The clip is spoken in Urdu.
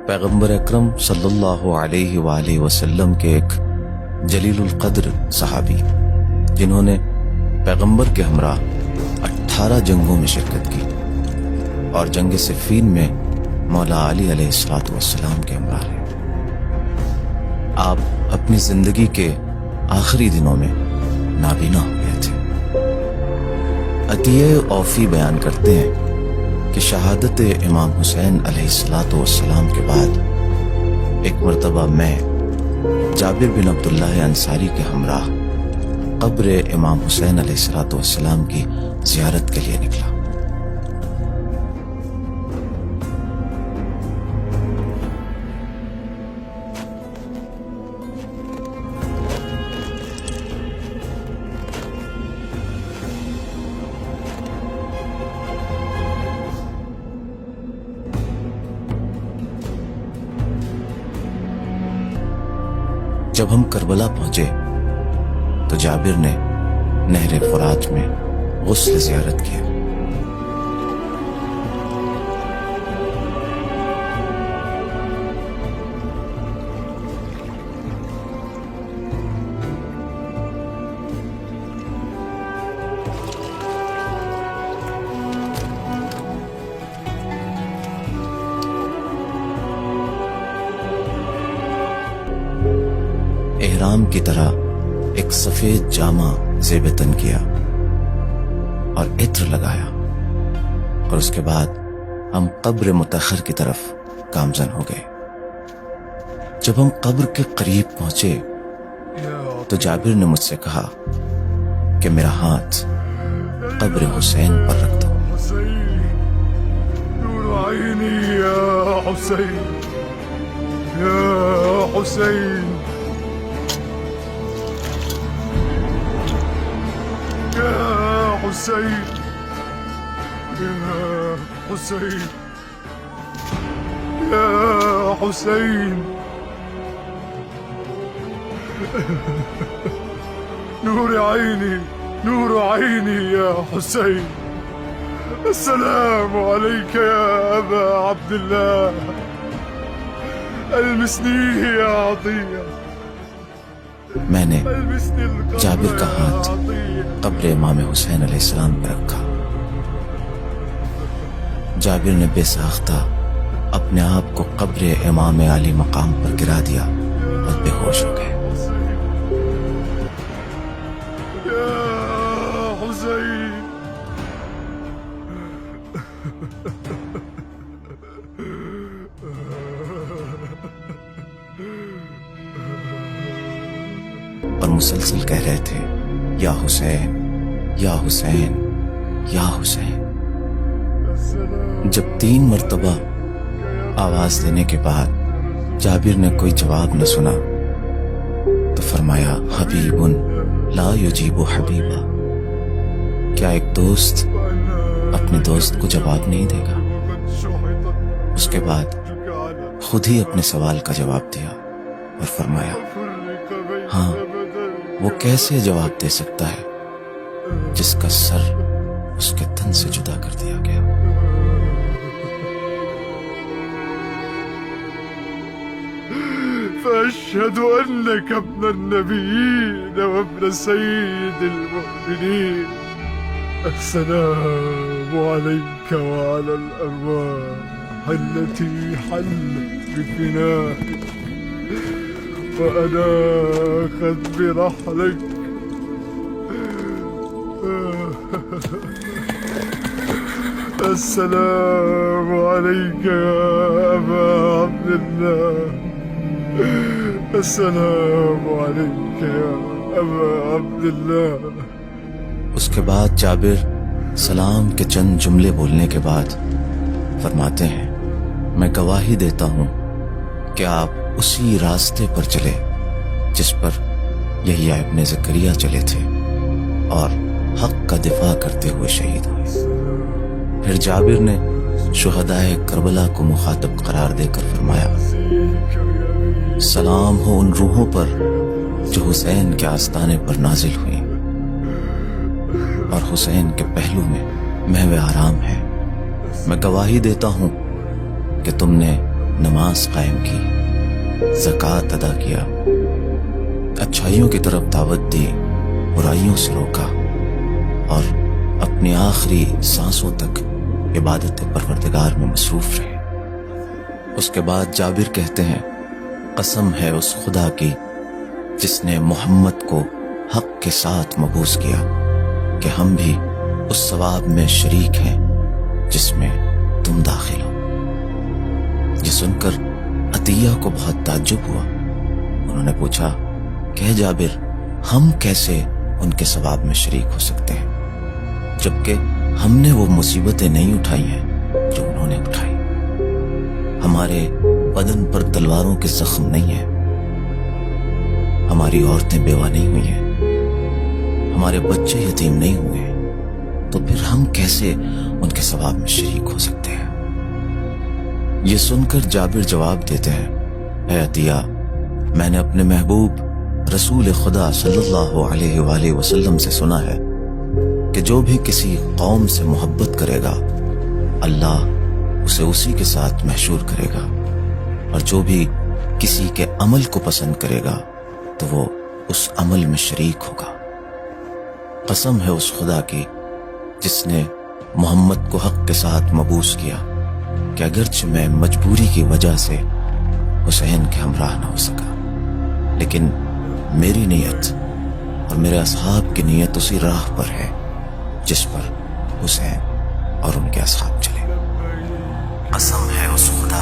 پیغمبر اکرم صلی اللہ علیہ وآلہ وسلم کے ایک جلیل القدر صحابی جنہوں نے پیغمبر کے ہمراہ 18 جنگوں میں شرکت کی اور جنگ صفین میں مولا علی علیہ السلام کے ہمراہ ہیں۔ آپ اپنی زندگی کے آخری دنوں میں نابینا ہو گئے تھے۔ عطیہ اوفی بیان کرتے ہیں کہ شہادت امام حسین علیہ السلام کے بعد ایک مرتبہ میں جابر بن عبداللہ انصاری کے ہمراہ قبر امام حسین علیہ السلام کی زیارت کے لیے نکلا۔ جب ہم کربلا پہنچے تو جابر نے نہر فرات میں غسل زیارت کیا۔ احرام کی طرح ایک سفید جامہ زیب تن کیا اور عطر لگایا، اور اس کے بعد ہم قبر متأخر کی طرف گامزن ہو گئے۔ جب ہم قبر کے قریب پہنچے تو جابر نے مجھ سے کہا کہ میرا ہاتھ قبر حسین پر رکھ دو۔ نور عینی یا حسین، یا حسین، يا حسين، يا حسين، يا حسين، نور عيني، نور عيني يا حسين، السلام عليك يا أبا عبد الله، المسنيه يا عطية۔ میں نے جابر کا ہاتھ قبر امام حسین علیہ السلام پر رکھا۔ جابر نے بے ساختہ اپنے آپ کو قبر امام علی مقام پر گرا دیا اور بے ہوش ہو گئے۔ اور مسلسل کہہ رہے تھے یا حسین، یا حسین، یا حسین۔ جب 3 مرتبہ آواز دینے کے بعد جابر نے کوئی جواب نہ سنا تو فرمایا حبیب لا یجیب حبیبا، کیا ایک دوست اپنے دوست کو جواب نہیں دے گا؟ اس کے بعد خود ہی اپنے سوال کا جواب دیا اور فرمایا ہاں، وہ کیسے جواب دے سکتا ہے جس کا سر اس کے تن سے جدا کر دیا گیا۔ فأشهد أنك ابن النبيين وابن سيد المؤمنين، السلام عليك وعلى الأرواح التي حلت بفنائك، وأنا آخذ برحلك، السلام عليك يا أبا عبد الله، السلام عليك يا أبا عبد الله۔ اس کے بعد جابر سلام کے چند جملے بولنے کے بعد فرماتے ہیں میں گواہی دیتا ہوں کہ آپ اسی راستے پر چلے جس پر یحییٰ ابن زکریا چلے تھے اور حق کا دفاع کرتے ہوئے شہید ہوئے۔ پھر جابر نے شہدائے کربلا کو مخاطب قرار دے کر فرمایا سلام ہو ان روحوں پر جو حسین کے آستانے پر نازل ہوئیں اور حسین کے پہلو میں محو آرام ہے۔ میں گواہی دیتا ہوں کہ تم نے نماز قائم کی، زکوٰۃ ادا کیا، اچھائیوں کی طرف دعوت دی، برائیوں سے روکا اور اپنی آخری سانسوں تک عبادت پروردگار میں مصروف رہے۔ اس کے بعد جابر کہتے ہیں، قسم ہے اس خدا کی جس نے محمد کو حق کے ساتھ مبعوث کیا کہ ہم بھی اس ثواب میں شریک ہیں جس میں تم داخل ہو۔ یہ سن کر عطیہ کو بہت تعجب ہوا۔ انہوں نے پوچھا کہ اے جابر، ہم کیسے ان کے ثواب میں شریک ہو سکتے ہیں جبکہ ہم نے وہ مصیبتیں نہیں اٹھائی ہیں جو انہوں نے اٹھائی؟ ہمارے بدن پر تلواروں کے زخم نہیں ہیں، ہماری عورتیں بیوہ نہیں ہوئی ہیں، ہمارے بچے یتیم نہیں ہوئے، تو پھر ہم کیسے ان کے ثواب میں شریک ہو سکتے ہیں؟ یہ سن کر جابر جواب دیتے ہیں، اے عطیہ، میں نے اپنے محبوب رسول خدا صلی اللہ علیہ وآلہ وسلم سے سنا ہے کہ جو بھی کسی قوم سے محبت کرے گا اللہ اسے اسی کے ساتھ محشور کرے گا، اور جو بھی کسی کے عمل کو پسند کرے گا تو وہ اس عمل میں شریک ہوگا۔ قسم ہے اس خدا کی جس نے محمد کو حق کے ساتھ مبعوث کیا کہ اگرچہ میں مجبوری کی وجہ سے حسین کے ہمراہ نہ ہو سکا، لیکن میری نیت اور میرے اصحاب کی نیت اسی راہ پر ہے جس پر حسین اور ان کے اصحاب چلے۔ قسم ہے اس خدا